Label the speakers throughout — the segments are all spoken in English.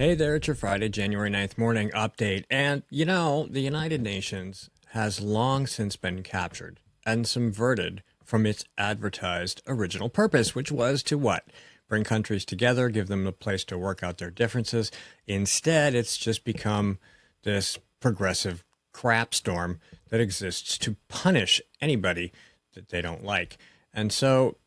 Speaker 1: Hey there, it's your Friday, January 9th morning update. And you know, the United Nations has long since been captured and subverted from its advertised original purpose, which was to what? Bring countries together, give them a place to work out their differences. Instead, it's just become this progressive crap storm that exists to punish anybody that they don't like. And so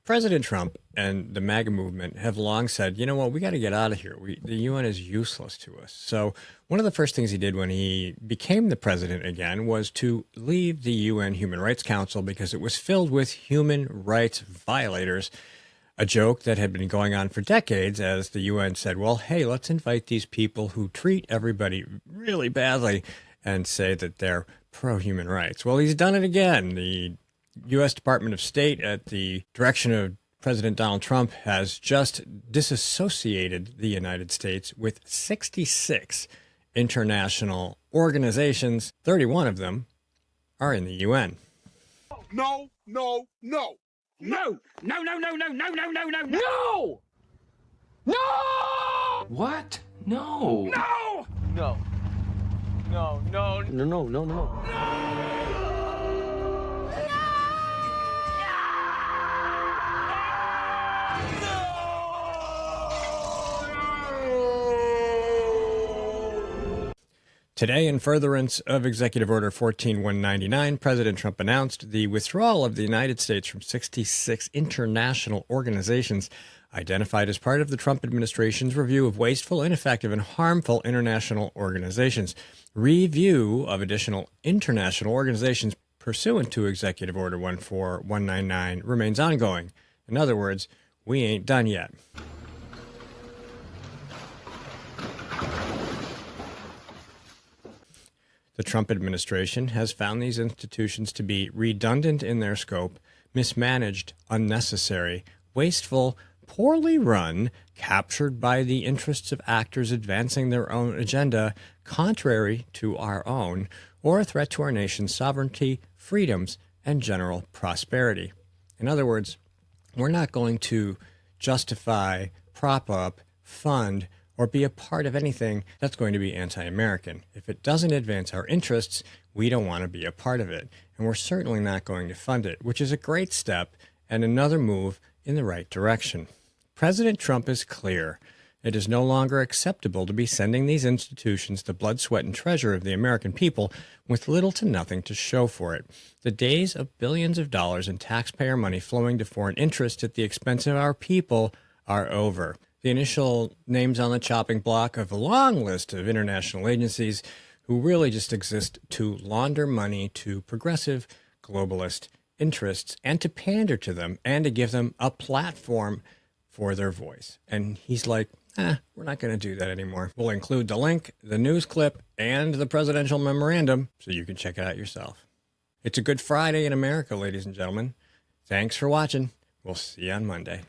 Speaker 1: President Trump and the MAGA movement have long said, you know what, we got to get out of here. The UN is useless to us. So one of the first things he did when he became the president again was to leave the UN Human Rights Council because it was filled with human rights violators, a joke that had been going on for decades as the UN said, well, hey, let's invite these people who treat everybody really badly and say that they're pro-human rights. Well, he's done it again. The U.S. Department of State, at the direction of President Donald Trump, has just disassociated the United States with 66 international organizations. 31 of them are in the UN.
Speaker 2: No, no, no. No! No, no, no, no, no, no, no, no, no! No!
Speaker 3: What? No.
Speaker 2: No!
Speaker 3: No. No, no.
Speaker 4: No, no, no, no.
Speaker 1: Today, in furtherance of Executive Order 14199, President Trump announced the withdrawal of the United States from 66 international organizations identified as part of the Trump administration's review of wasteful, ineffective, and harmful international organizations. Review of additional international organizations pursuant to Executive Order 14199 remains ongoing. In other words, we ain't done yet. The Trump administration has found these institutions to be redundant in their scope, mismanaged, unnecessary, wasteful, poorly run, captured by the interests of actors advancing their own agenda, contrary to our own, or a threat to our nation's sovereignty, freedoms, and general prosperity. In other words, we're not going to justify, prop up, fund, or be a part of anything that's going to be anti-American. If it doesn't advance our interests, we don't want to be a part of it. And we're certainly not going to fund it, which is a great step and another move in the right direction. President Trump is clear. It is no longer acceptable to be sending these institutions the blood, sweat, and treasure of the American people with little to nothing to show for it. The days of billions of dollars in taxpayer money flowing to foreign interests at the expense of our people are over. The initial names on the chopping block of a long list of international agencies who really just exist to launder money to progressive globalist interests and to pander to them and to give them a platform for their voice. And he's like, we're not going to do that anymore. We'll include the link, the news clip, and the presidential memorandum so you can check it out yourself. It's a good Friday in America, ladies and gentlemen. Thanks for watching. We'll see you on Monday.